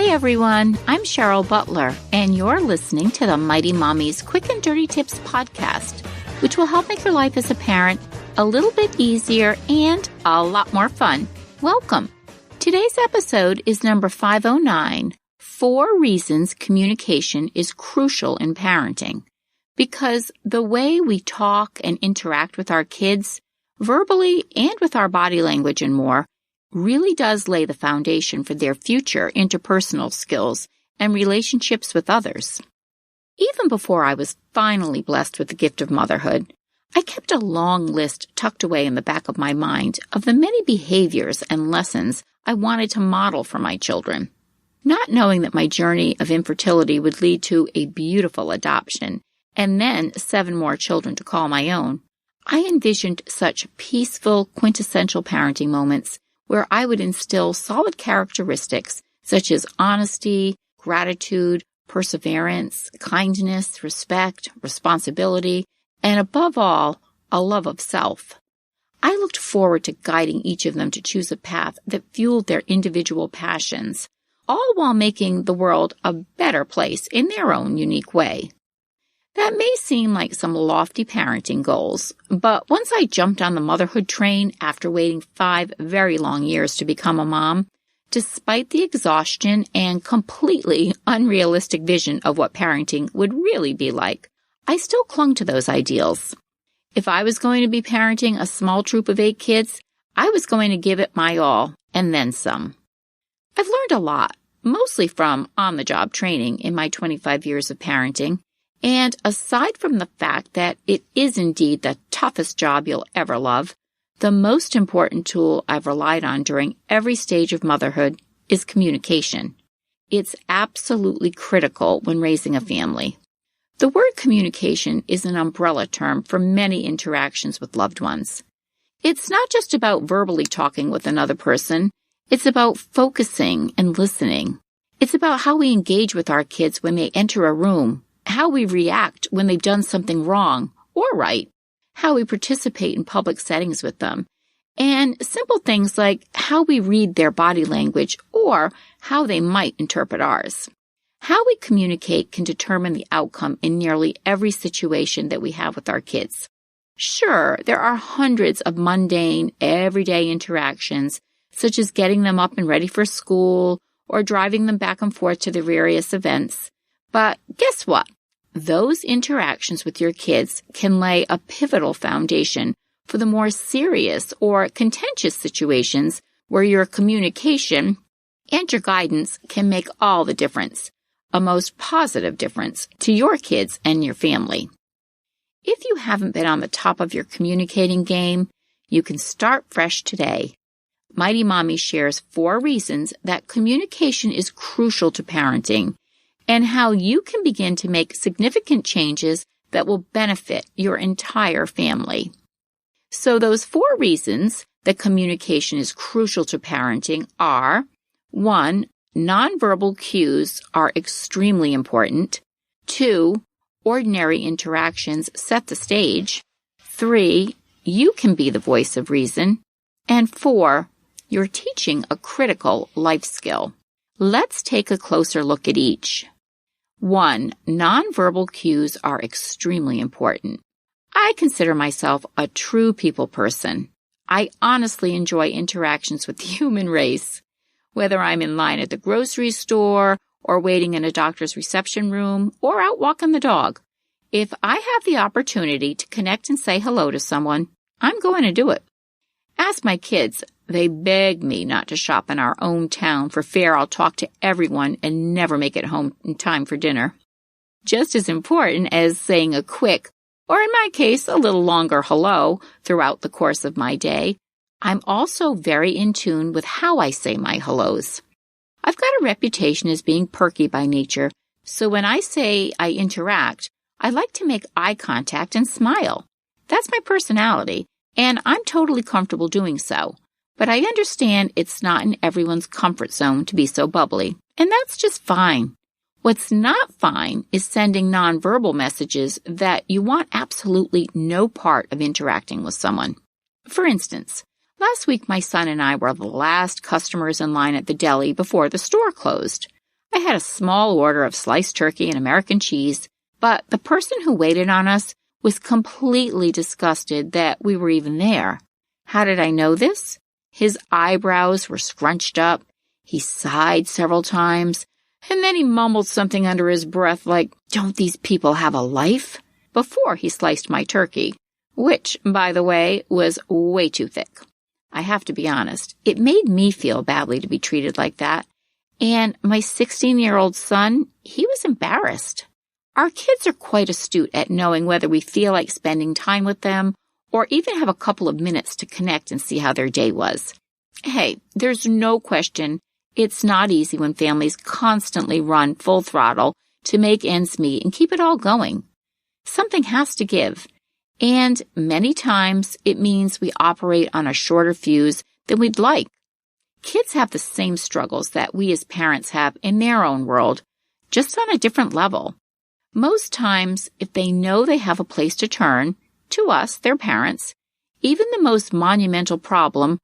Hi, everyone. I'm Cheryl Butler, and you're listening to the Mighty Mommy's Quick and Dirty Tips podcast, which will help make your life as a parent a little bit easier and a lot more fun. Welcome. Today's episode is number 509, 4 Reasons Communication is Crucial in Parenting. Because the way we talk and interact with our kids, verbally and with our body language and more, really does lay the foundation for their future interpersonal skills and relationships with others. Even before I was finally blessed with the gift of motherhood, I kept a long list tucked away in the back of my mind of the many behaviors and lessons I wanted to model for my children. Not knowing that my journey of infertility would lead to a beautiful adoption and then 7 more children to call my own, I envisioned such peaceful, quintessential parenting moments where I would instill solid characteristics such as honesty, gratitude, perseverance, kindness, respect, responsibility, and above all, a love of self. I looked forward to guiding each of them to choose a path that fueled their individual passions, all while making the world a better place in their own unique way. That may seem like some lofty parenting goals, but once I jumped on the motherhood train after waiting 5 very long years to become a mom, despite the exhaustion and completely unrealistic vision of what parenting would really be like, I still clung to those ideals. If I was going to be parenting a small troop of 8 kids, I was going to give it my all, and then some. I've learned a lot, mostly from on-the-job training in my 25 years of parenting. And aside from the fact that it is indeed the toughest job you'll ever love, the most important tool I've relied on during every stage of motherhood is communication. It's absolutely critical when raising a family. The word communication is an umbrella term for many interactions with loved ones. It's not just about verbally talking with another person. It's about focusing and listening. It's about how we engage with our kids when they enter a room, how we react when they've done something wrong or right, how we participate in public settings with them, and simple things like how we read their body language or how they might interpret ours. How we communicate can determine the outcome in nearly every situation that we have with our kids. Sure, there are hundreds of mundane, everyday interactions, such as getting them up and ready for school or driving them back and forth to their various events. But guess what? Those interactions with your kids can lay a pivotal foundation for the more serious or contentious situations where your communication and your guidance can make all the difference, a most positive difference to your kids and your family. If you haven't been on the top of your communicating game, you can start fresh today. Mighty Mommy shares 4 reasons that communication is crucial to parenting, and how you can begin to make significant changes that will benefit your entire family. So those 4 reasons that communication is crucial to parenting are: 1, nonverbal cues are extremely important. 2, ordinary interactions set the stage. 3, you can be the voice of reason. And 4, you're teaching a critical life skill. Let's take a closer look at each. 1, nonverbal cues are extremely important. I consider myself a true people person. I honestly enjoy interactions with the human race. Whether I'm in line at the grocery store or waiting in a doctor's reception room or out walking the dog, if I have the opportunity to connect and say hello to someone, I'm going to do it. Ask my kids. They beg me not to shop in our own town for fear I'll talk to everyone and never make it home in time for dinner. Just as important as saying a quick, or in my case, a little longer hello throughout the course of my day, I'm also very in tune with how I say my hellos. I've got a reputation as being perky by nature, so when I say I interact, I like to make eye contact and smile. That's my personality, and I'm totally comfortable doing so. But I understand it's not in everyone's comfort zone to be so bubbly, and that's just fine. What's not fine is sending nonverbal messages that you want absolutely no part of interacting with someone. For instance, last week my son and I were the last customers in line at the deli before the store closed. I had a small order of sliced turkey and American cheese, but the person who waited on us was completely disgusted that we were even there. How did I know this? His eyebrows were scrunched up, he sighed several times, and then he mumbled something under his breath like, "Don't these people have a life?" before he sliced my turkey, which, by the way, was way too thick. I have to be honest, it made me feel badly to be treated like that, and my 16-year-old son, he was embarrassed. Our kids are quite astute at knowing whether we feel like spending time with them or even have a couple of minutes to connect and see how their day was. Hey, there's no question it's not easy when families constantly run full throttle to make ends meet and keep it all going. Something has to give, and many times it means we operate on a shorter fuse than we'd like. Kids have the same struggles that we as parents have in their own world, just on a different level. Most times, if they know they have a place to turn, to us, their parents, even the most monumental problem,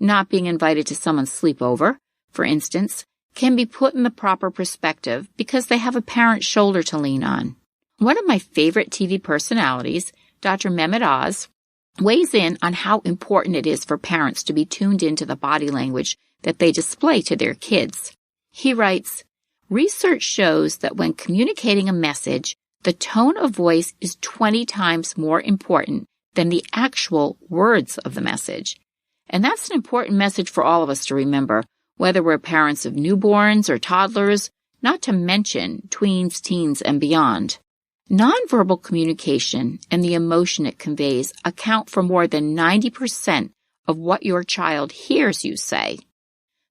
not being invited to someone's sleepover, for instance, can be put in the proper perspective because they have a parent's shoulder to lean on. One of my favorite TV personalities, Dr. Mehmet Oz, weighs in on how important it is for parents to be tuned into the body language that they display to their kids. He writes, "Research shows that when communicating a message, the tone of voice is 20 times more important than the actual words of the message." And that's an important message for all of us to remember, whether we're parents of newborns or toddlers, not to mention tweens, teens, and beyond. Nonverbal communication and the emotion it conveys account for more than 90% of what your child hears you say.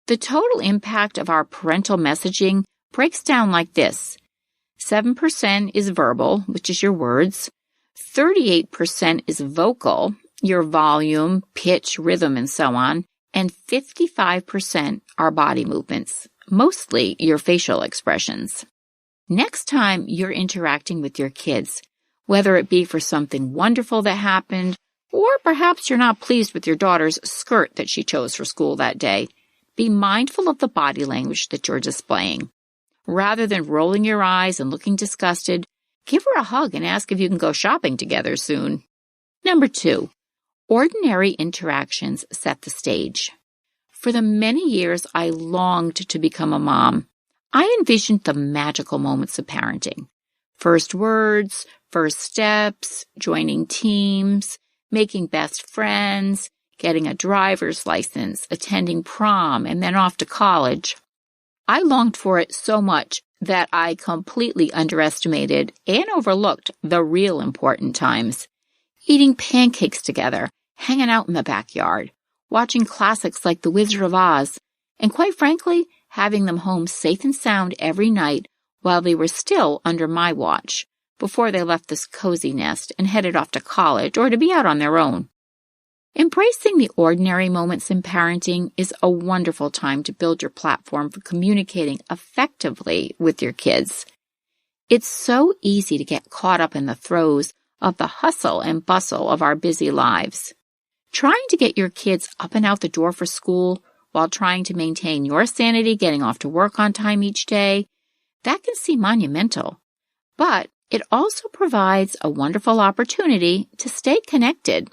The total impact of our parental messaging breaks down like this. 7% is verbal, which is your words. 38% is vocal, your volume, pitch, rhythm, and so on. And 55% are body movements, mostly your facial expressions. Next time you're interacting with your kids, whether it be for something wonderful that happened, or perhaps you're not pleased with your daughter's skirt that she chose for school that day, be mindful of the body language that you're displaying. Rather than rolling your eyes and looking disgusted, give her a hug and ask if you can go shopping together soon. Number 2, ordinary interactions set the stage. For the many years I longed to become a mom, I envisioned the magical moments of parenting. First words, first steps, joining teams, making best friends, getting a driver's license, attending prom, and then off to college. I longed for it so much that I completely underestimated and overlooked the real important times. Eating pancakes together, hanging out in the backyard, watching classics like The Wizard of Oz, and quite frankly, having them home safe and sound every night while they were still under my watch, before they left this cozy nest and headed off to college or to be out on their own. Embracing the ordinary moments in parenting is a wonderful time to build your platform for communicating effectively with your kids. It's so easy to get caught up in the throes of the hustle and bustle of our busy lives. Trying to get your kids up and out the door for school while trying to maintain your sanity getting off to work on time each day, that can seem monumental. But it also provides a wonderful opportunity to stay connected.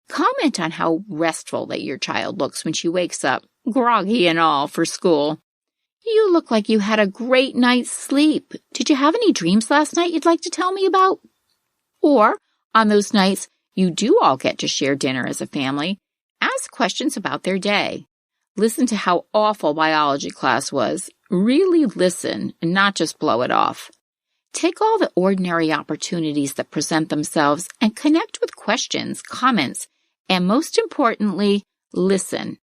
Comment on how restful that your child looks when she wakes up, groggy and all, for school. You look like you had a great night's sleep. Did you have any dreams last night you'd like to tell me about? Or, on those nights you do all get to share dinner as a family, ask questions about their day. Listen to how awful biology class was. Really listen and not just blow it off. Take all the ordinary opportunities that present themselves and connect with questions, comments, and most importantly, listen.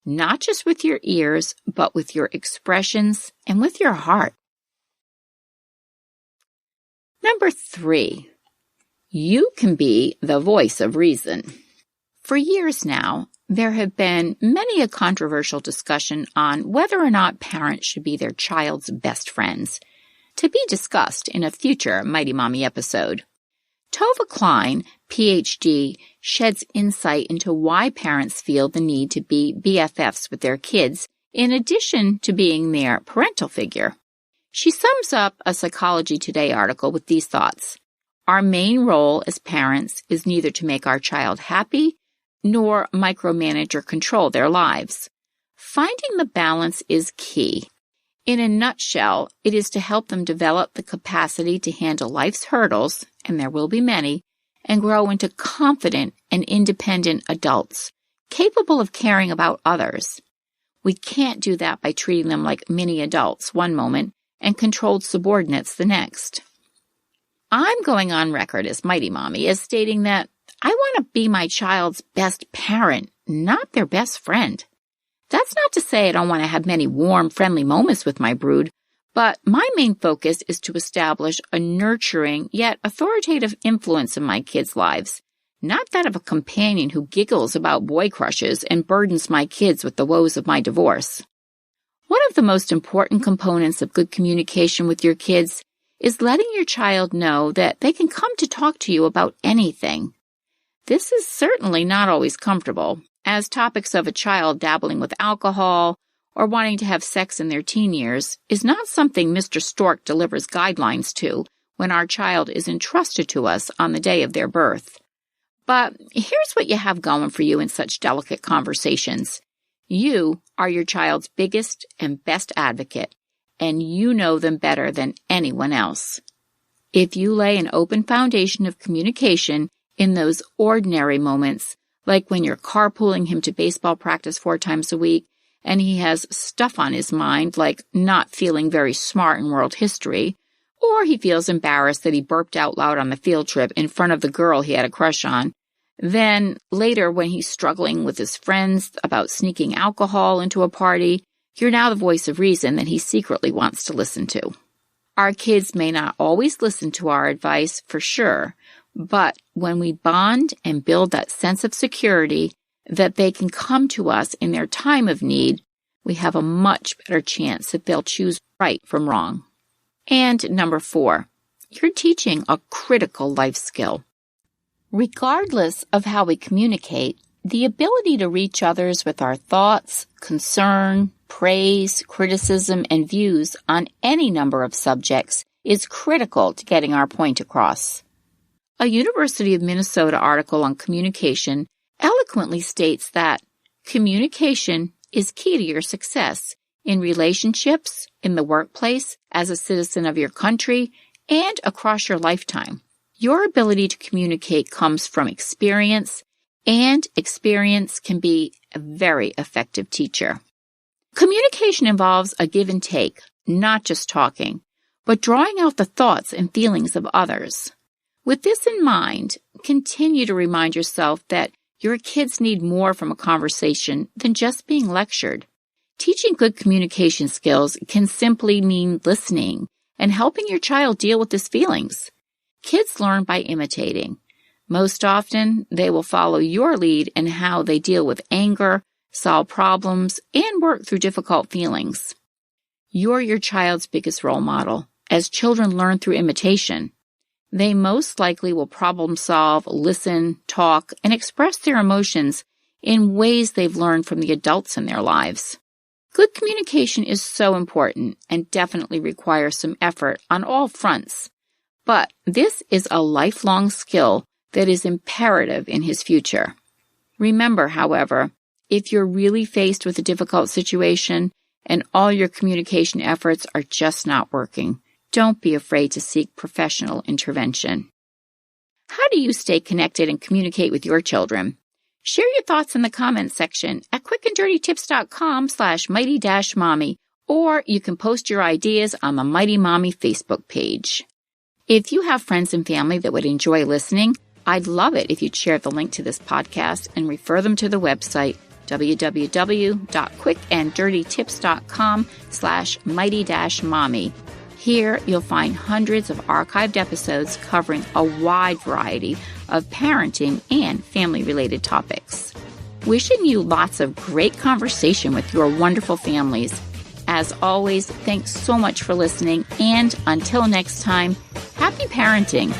Not just with your ears, but with your expressions and with your heart. Number 3, you can be the voice of reason. For years now, there have been many a controversial discussion on whether or not parents should be their child's best friends, to be discussed in a future Mighty Mommy episode. Tova Klein, PhD, sheds insight into why parents feel the need to be BFFs with their kids, in addition to being their parental figure. She sums up a Psychology Today article with these thoughts. Our main role as parents is neither to make our child happy nor micromanage or control their lives. Finding the balance is key. In a nutshell, it is to help them develop the capacity to handle life's hurdles, and there will be many, and grow into confident and independent adults, capable of caring about others. We can't do that by treating them like mini adults one moment and controlled subordinates the next. I'm going on record as Mighty Mommy as stating that I want to be my child's best parent, not their best friend. That's not to say I don't want to have many warm, friendly moments with my brood, but my main focus is to establish a nurturing yet authoritative influence in my kids' lives, not that of a companion who giggles about boy crushes and burdens my kids with the woes of my divorce. One of the most important components of good communication with your kids is letting your child know that they can come to talk to you about anything. This is certainly not always comfortable, as topics of a child dabbling with alcohol or wanting to have sex in their teen years is not something Mr. Stork delivers guidelines to when our child is entrusted to us on the day of their birth. But here's what you have going for you in such delicate conversations. You are your child's biggest and best advocate, and you know them better than anyone else. If you lay an open foundation of communication in those ordinary moments, like when you're carpooling him to baseball practice 4 times a week, and he has stuff on his mind like not feeling very smart in world history, or he feels embarrassed that he burped out loud on the field trip in front of the girl he had a crush on. Then later when he's struggling with his friends about sneaking alcohol into a party, you're now the voice of reason that he secretly wants to listen to. Our kids may not always listen to our advice, for sure, but when we bond and build that sense of security that they can come to us in their time of need, we have a much better chance that they'll choose right from wrong. And number 4, you're teaching a critical life skill. Regardless of how we communicate, the ability to reach others with our thoughts, concern, praise, criticism, and views on any number of subjects is critical to getting our point across. A University of Minnesota article on communication eloquently states that communication is key to your success in relationships, in the workplace, as a citizen of your country, and across your lifetime. Your ability to communicate comes from experience, and experience can be a very effective teacher. Communication involves a give and take, not just talking, but drawing out the thoughts and feelings of others. With this in mind, continue to remind yourself that your kids need more from a conversation than just being lectured. Teaching good communication skills can simply mean listening and helping your child deal with his feelings. Kids learn by imitating. Most often, they will follow your lead in how they deal with anger, solve problems, and work through difficult feelings. You're your child's biggest role model, as children learn through imitation. They most likely will problem solve, listen, talk, and express their emotions in ways they've learned from the adults in their lives. Good communication is so important and definitely requires some effort on all fronts. But this is a lifelong skill that is imperative in his future. Remember, however, if you're really faced with a difficult situation and all your communication efforts are just not working, don't be afraid to seek professional intervention. How do you stay connected and communicate with your children? Share your thoughts in the comments section at quickanddirtytips.com/mighty-mommy, or you can post your ideas on the Mighty Mommy Facebook page. If you have friends and family that would enjoy listening, I'd love it if you'd share the link to this podcast and refer them to the website www.quickanddirtytips.com/mighty-mommy. Here, you'll find hundreds of archived episodes covering a wide variety of parenting and family-related topics. Wishing you lots of great conversation with your wonderful families. As always, thanks so much for listening, and until next time, happy parenting.